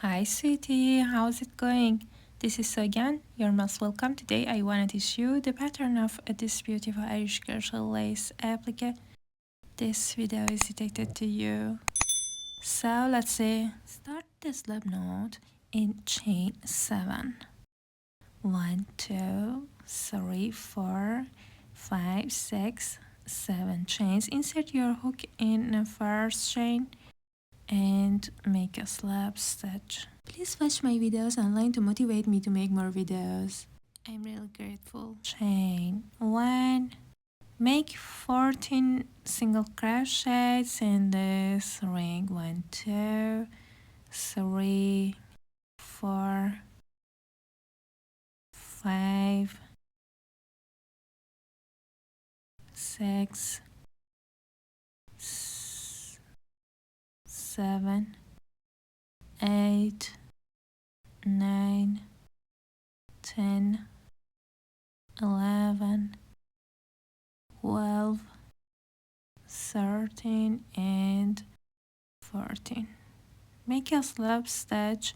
Hi sweetie, how's it going? This is Sogan, your most welcome. Today I wanted to show you the pattern of this beautiful Irish crochet lace applique. This video is dedicated to you. So let's say start the slip knot in chain 7. 1, 2, 3, 4, 5, 6, 7 chains. Insert your hook in the first chain and make a slip stitch. Please watch my videos online to motivate me to make more videos. I'm really grateful. Chain 1. Make 14 single crochets in this ring. 1, 2, 3, 4, 5, 6, 7, 8, 9, 10, 11, 12, 13, and 14. Make a slip stitch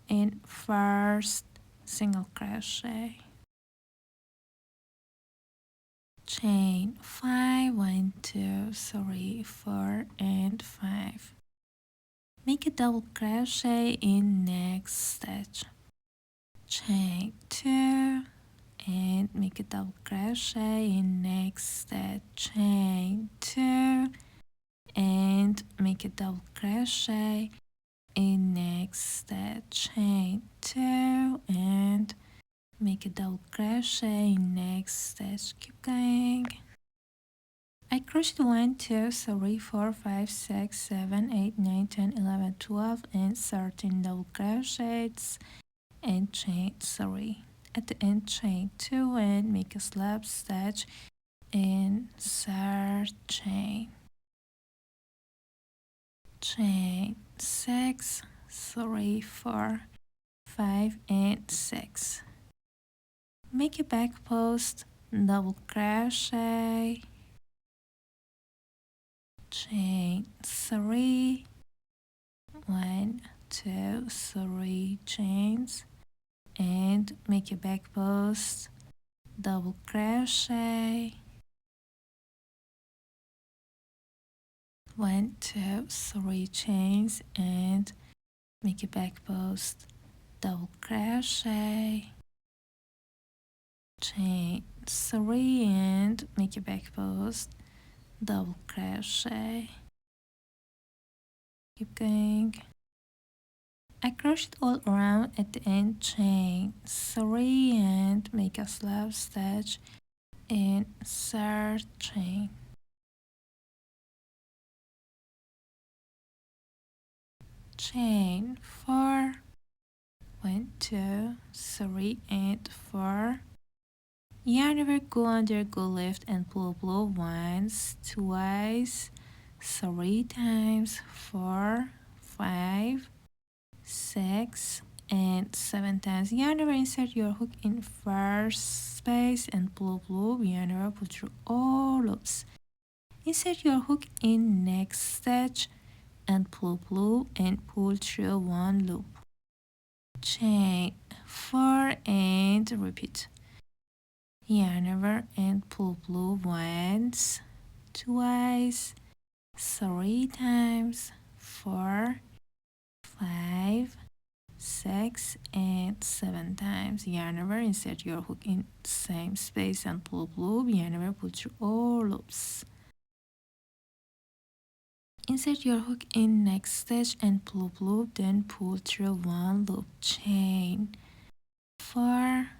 in first single crochet. Chain 5, 1, 2, 3, 4, and 5. Make a double crochet in next stitch. Chain 2 and make a double crochet in next stitch. Chain 2 and make a double crochet in next stitch. Chain 2 and make a double crochet in next stitch. Keep going. I crocheted 1, 2, 3, 4, 5, 6, 7, 8, 9, 10, 11, 12, and 13 double crochets and chain 3. At the end, chain 2 and make a slip stitch in third chain. Chain 6, 3, 4, 5, and 6. Make a back post, double crochet, chain 3, 1, 2, 3 chains, and make a back post, double crochet, 1, 2, 3 chains, and make a back post, double crochet, chain 3, and make a back post, double crochet. Keep going. I crocheted all around at the end, chain 3 and make a slip stitch in third chain. Chain 4, 1, 2, 3, and 4. Yarn over, go under, go left, and pull once, twice, 3 times, 4, 5, 6, and 7 times. Yarn over, insert your hook in first space and pull, yarn over, pull through all loops. Insert your hook in next stitch and pull and pull through one loop. Chain 4 and repeat. Yarn over and pull once, twice, 3 times, 4, 5, 6, and 7 times. Yarn over, insert your hook in same space and pull, yarn over, pull through all loops. Insert your hook in next stitch and pull, then pull through one loop. Chain 4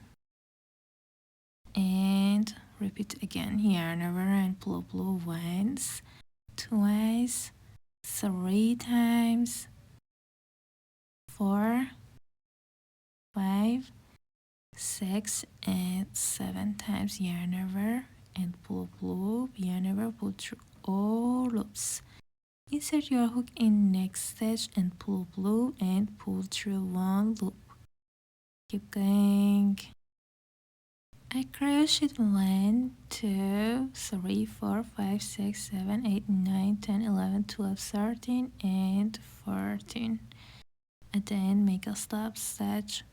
and repeat again. Yarn over and pull once, twice, 3 times, 4, 5, 6, and 7 times. Yarn over and pull, yarn over, pull through all loops. Insert your hook in next stitch and pull and pull through one loop. Keep going. I crocheted 1, 2, 3, 4, 5, 6, 7, 8, 9, 10, 11, 12, 13, and 14. and then make a slip stitch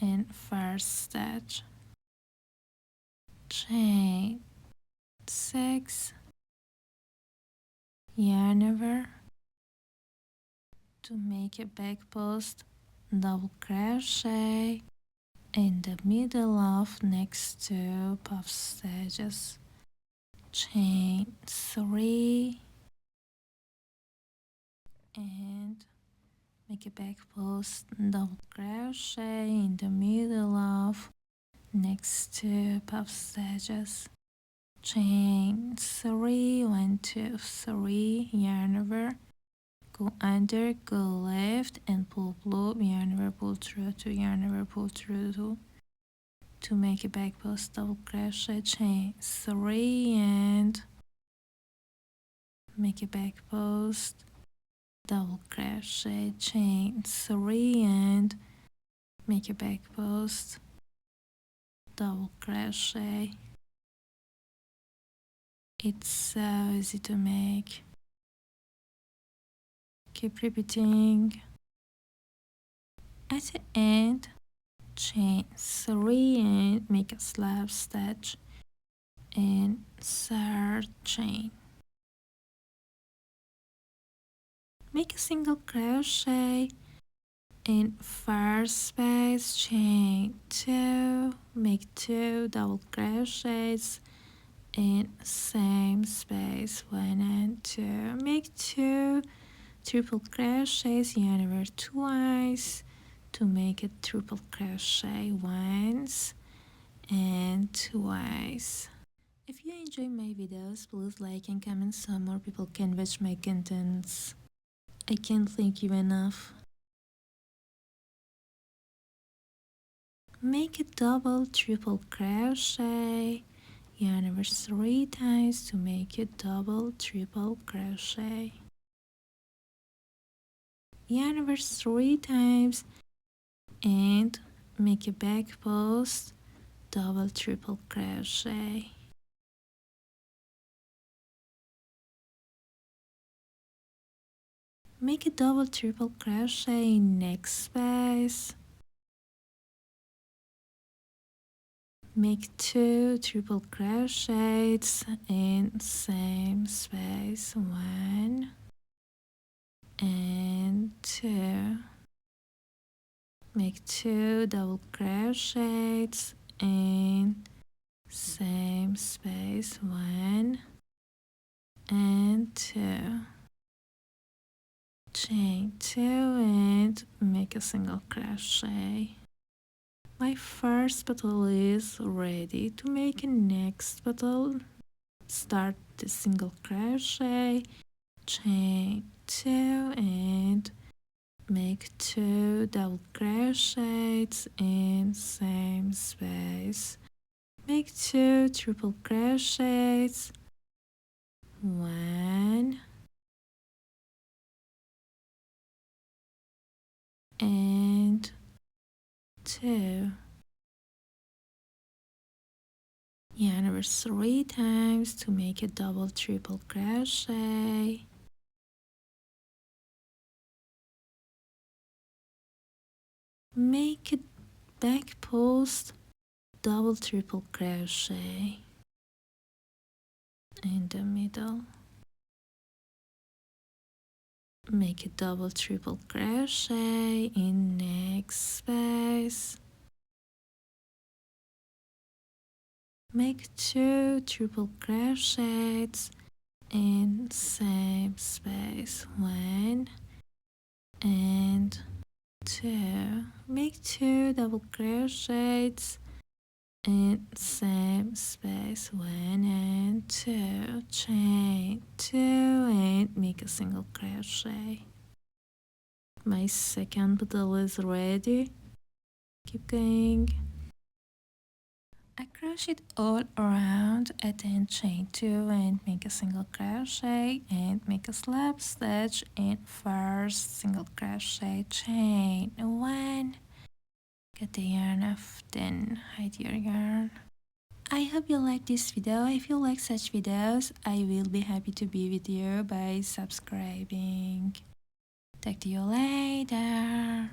in first stitch, chain 6, yarn over. To make a back post, double crochet in the middle of next 2 puff stitches, chain 3 and make a back post, double crochet in the middle of next 2 puff stitches, chain 3, 1 2 3, yarn over, go under, go left and pull, yarn over, pull through 2, yarn over, pull through 2. To make a back post, double crochet, chain 3 and make a back post, double crochet, chain 3 and make a back post, double crochet. It's so easy to make. Keep repeating. At the end, chain 3 and make a slip stitch and third chain. Make a single crochet in first space, chain 2, make 2 double crochets in same space, 1 and 2, make 2 triple crochets, yarn over twice to make a triple crochet once and twice. If you enjoy my videos, please like and comment so more people can watch my contents. I can't thank you enough. Make a double triple crochet, yarn over 3 times to make a double triple crochet, yarn over 3 times and make a back post, double triple crochet, make a double triple crochet in next space, make 2 triple crochets in same space, 1 and 2, make 2 double crochets in same space, 1 and 2, chain 2 and make a single crochet. My first petal is ready. To make a next petal, start the single crochet, chain 2 and make 2 double crochets in same space, make 2 triple crochets, 1 and 2, yarn over 3 times to make a double triple crochet, make a back post, double triple crochet in the middle, make a double triple crochet in next space, make 2 triple crochets in same space, 1 and 2, make 2 double crochets in same space, 1 and 2, chain 2 and make a single crochet. My second petal is ready. Keep going. I crochet all around and then chain 2 and make a single crochet and make a slip stitch in first single crochet, chain 1, get the yarn off, then hide your yarn. I hope you like this video. If you like such videos, I will be happy to be with you by subscribing. Talk to you later.